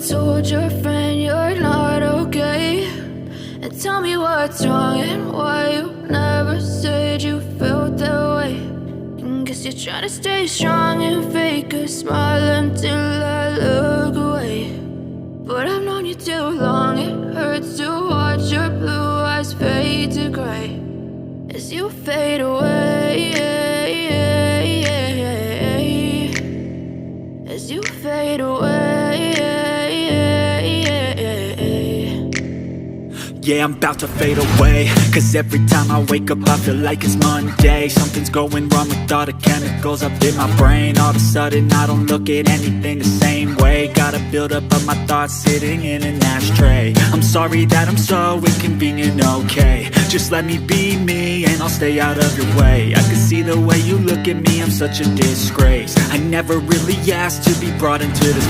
told your friend you're not okay? And tell me what's wrong and why you never said you felt that way. And guess you're trying to stay strong and fake a smile until I look away. But I've known you too long, it hurts to watch your blue eyes fade to gray as you fade away, as you fade away. Yeah, I'm about to fade away, cause every time I wake up I feel like it's Monday. Something's going wrong with all the chemicals up in my brain. All of a sudden I don't look at anything the same way. Got a buildup of my thoughts sitting in an ashtray. I'm sorry that I'm so inconvenient, okay? Just let me be me and I'll stay out of your way. I can see the way you look at me, I'm such a disgrace. I never really asked to be brought into this